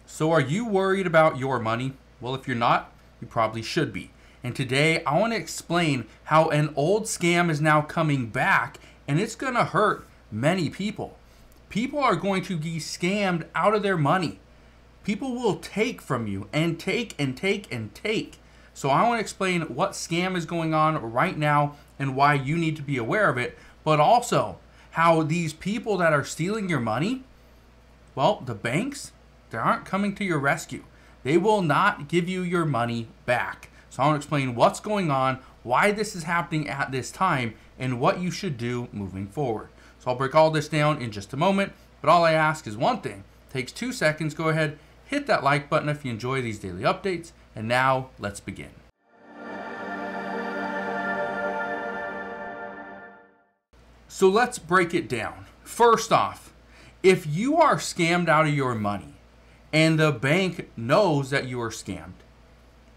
So are you worried about your money? Well, if you're not, you probably should be. And today I want to explain how an old scam is now coming back, and it's going to hurt many people. People are going to be scammed out of their money. People will take from you and take and take and take. So I want to explain what scam is going on right now and why you need to be aware of it, but also how these people that are stealing your money, well, the banks, they aren't coming to your rescue. They will not give you your money back. So I want to explain what's going on, why this is happening at this time, and what you should do moving forward. So I'll break all this down in just a moment, but all I ask is one thing. It takes 2 seconds. Go ahead, hit that like button if you enjoy these daily updates, and now let's begin. So let's break it down. First off, if you are scammed out of your money and the bank knows that you are scammed,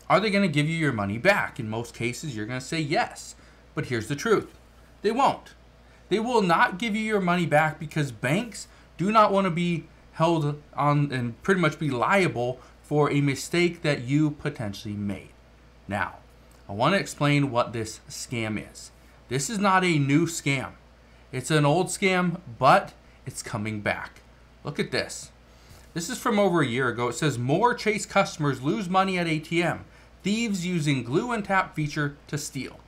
are they going to give you your money back? In most cases, you're going to say yes. But here's the truth. They won't. They will not give you your money back because banks do not want to be held on and pretty much be liable for a mistake that you potentially made. Now, I want to explain what this scam is. This is not a new scam. It's an old scam, but it's coming back. Look at this. This is from over a year ago. It says more Chase customers lose money at ATM. Thieves using glue and tap feature to steal.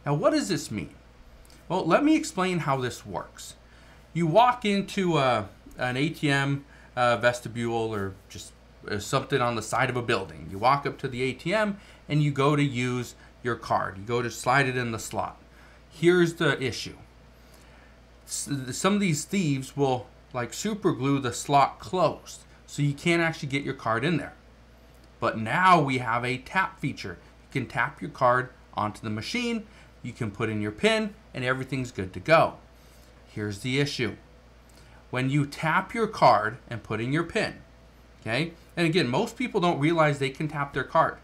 Now, what does this mean? Well, let me explain how this works. You walk into an ATM vestibule or just something on the side of a building. You walk up to the ATM and you go to use your card. You go to slide it in the slot. Here's the issue. Some of these thieves will like super glue the slot closed so you can't actually get your card in there. But now we have a tap feature. You can tap your card onto the machine, you can put in your PIN, and everything's good to go. Here's the issue. When you tap your card and put in your PIN, okay, and again, most people don't realize they can tap their card.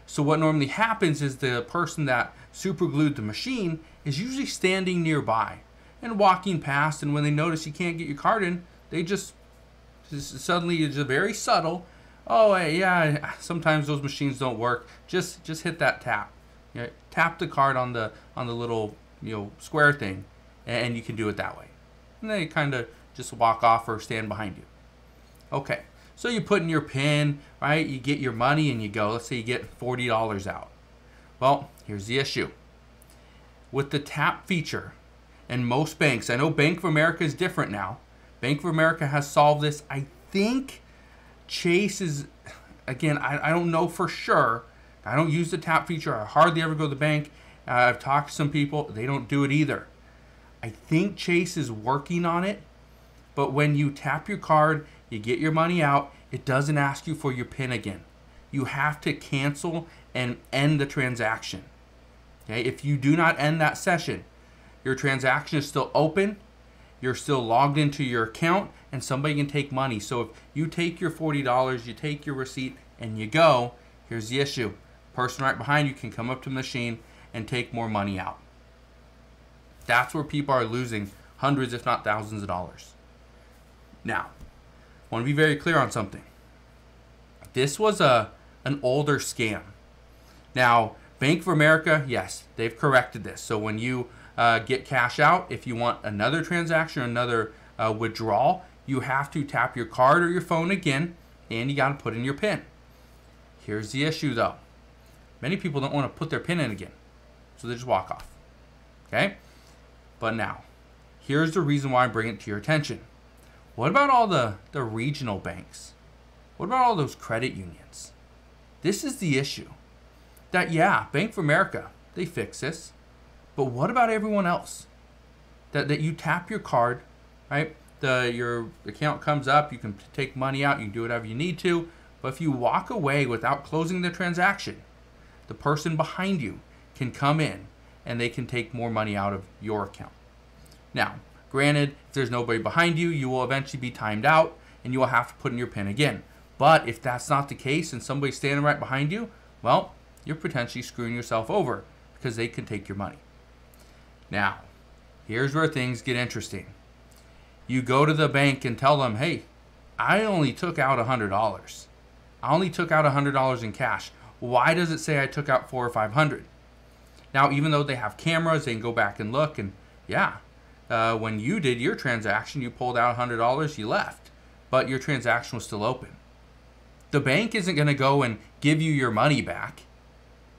So what normally happens is the person that super glued the machine is usually standing nearby and walking past, and when they notice you can't get your card in, they just suddenly, it's very subtle. Oh, hey, yeah, sometimes those machines don't work. Just hit that tap. You know, tap the card on the little square thing, and you can do it that way. And they kind of just walk off or stand behind you. Okay, so you put in your PIN, right? You get your money and you go. Let's say you get $40 out. Well, here's the issue. With the tap feature, and most banks, I know Bank of America is different now. Bank of America has solved this. I think Chase is, again, I don't know for sure. I don't use the tap feature. I hardly ever go to the bank. I've talked to some people. They don't do it either. I think Chase is working on it. But when you tap your card, you get your money out, it doesn't ask you for your PIN again. You have to cancel and end the transaction. Okay? If you do not end that session, your transaction is still open, you're still logged into your account, and somebody can take money. So if you take your $40, you take your receipt, and you go, here's the issue. Person right behind you can come up to the machine and take more money out. That's where people are losing hundreds, if not thousands of dollars. Now, I want to be very clear on something. This was an older scam. Now, Bank of America, yes, they've corrected this. So when you get cash out, if you want another transaction or another withdrawal, you have to tap your card or your phone again, and you got to put in your PIN. Here's the issue though. Many people don't want to put their PIN in again, so they just walk off. Okay? But now, here's the reason why I bring it to your attention. What about all the regional banks? What about all those credit unions? This is the issue. That, yeah, Bank of America, they fix this. But what about everyone else? That you tap your card, right? Your account comes up, you can take money out, you can do whatever you need to. But if you walk away without closing the transaction, the person behind you can come in and they can take more money out of your account. Now, granted, if there's nobody behind you, you will eventually be timed out and you will have to put in your PIN again. But if that's not the case and somebody's standing right behind you, well, you're potentially screwing yourself over because they can take your money. Now, here's where things get interesting. You go to the bank and tell them, hey, I only took out $100. I only took out $100 in cash. Why does it say I took out $400 or $500? Now, even though they have cameras, they can go back and look, and yeah, when you did your transaction, you pulled out $100, you left, but your transaction was still open. The bank isn't going to go and give you your money back.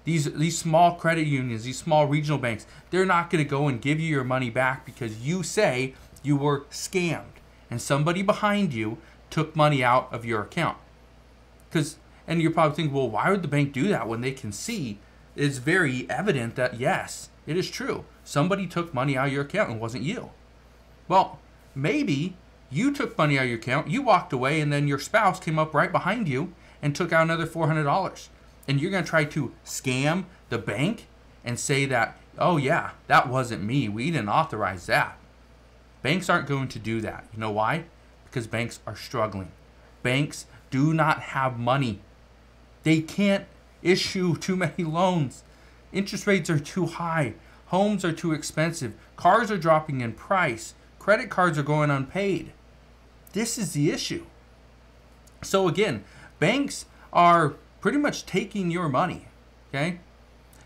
These small credit unions, these small regional banks, they're not going to go and give you your money back because you say you were scammed and somebody behind you took money out of your account. And you're probably thinking, well, why would the bank do that when they can see it's very evident that, yes, it is true. Somebody took money out of your account and it wasn't you. Well, maybe you took money out of your account, you walked away, and then your spouse came up right behind you and took out another $400. And you're going to try to scam the bank and say that, oh yeah, that wasn't me. We didn't authorize that. Banks aren't going to do that. You know why? Because banks are struggling. Banks do not have money. They can't issue too many loans. Interest rates are too high. Homes are too expensive. Cars are dropping in price. Credit cards are going unpaid. This is the issue. So again, banks are pretty much taking your money, okay?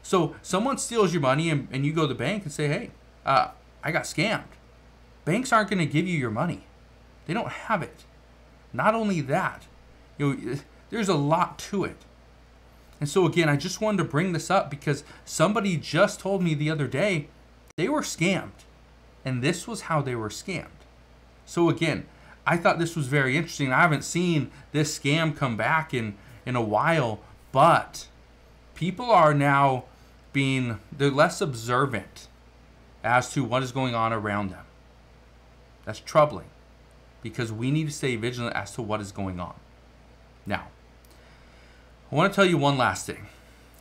So someone steals your money and you go to the bank and say, hey, I got scammed. Banks aren't going to give you your money. They don't have it. Not only that, there's a lot to it. And so again, I just wanted to bring this up because somebody just told me the other day they were scammed. And this was how they were scammed. So again, I thought this was very interesting. I haven't seen this scam come back in a while, but people are now they're less observant as to what is going on around them. That's troubling because we need to stay vigilant as to what is going on. Now, I want to tell you one last thing.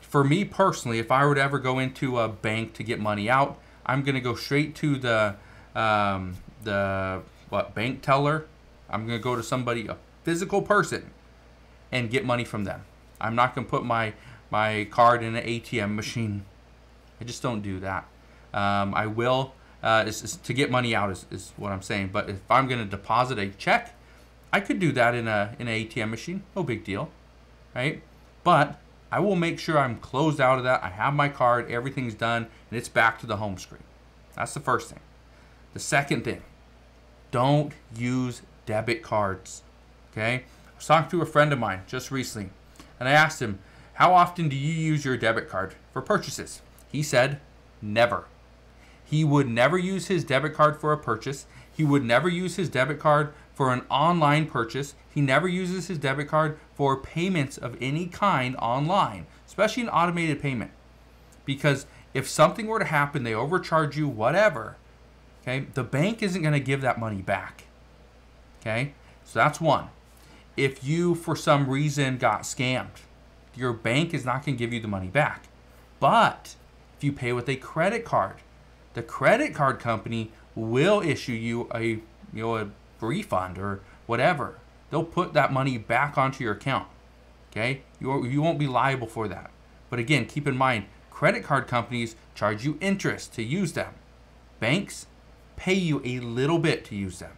For me personally, if I were to ever go into a bank to get money out, I'm going to go straight to the bank teller. I'm going to go to somebody, a physical person, and get money from them. I'm not going to put my card in an ATM machine. I just don't do that. I will to get money out is what I'm saying. But if I'm going to deposit a check, I could do that in an ATM machine. No big deal, right? But I will make sure I'm closed out of that. I have my card, everything's done, and it's back to the home screen. That's the first thing. The second thing, don't use debit cards, okay? I was talking to a friend of mine just recently, and I asked him, how often do you use your debit card for purchases? He said, never. He would never use his debit card for a purchase. He would never use his debit card for an online purchase. He never uses his debit card for payments of any kind online, especially an automated payment. Because if something were to happen, they overcharge you, whatever, okay, the bank isn't going to give that money back. Okay, so that's one. If you, for some reason, got scammed, your bank is not going to give you the money back. But if you pay with a credit card, the credit card company will issue you a refund or whatever. They'll put that money back onto your account. Okay, you won't be liable for that. But again, keep in mind, credit card companies charge you interest to use them. Banks pay you a little bit to use them.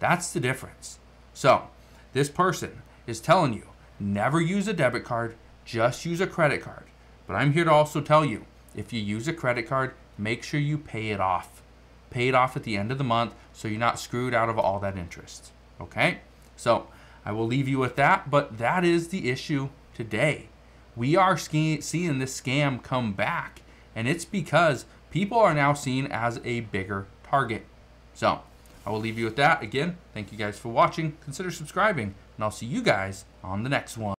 That's the difference. So this person is telling you, never use a debit card, just use a credit card. But I'm here to also tell you, if you use a credit card, make sure you pay it off. Pay it off at the end of the month so you're not screwed out of all that interest. Okay? So I will leave you with that, but that is the issue today. We are seeing this scam come back, and it's because people are now seen as a bigger target. So I will leave you with that. Again, thank you guys for watching. Consider subscribing, and I'll see you guys on the next one.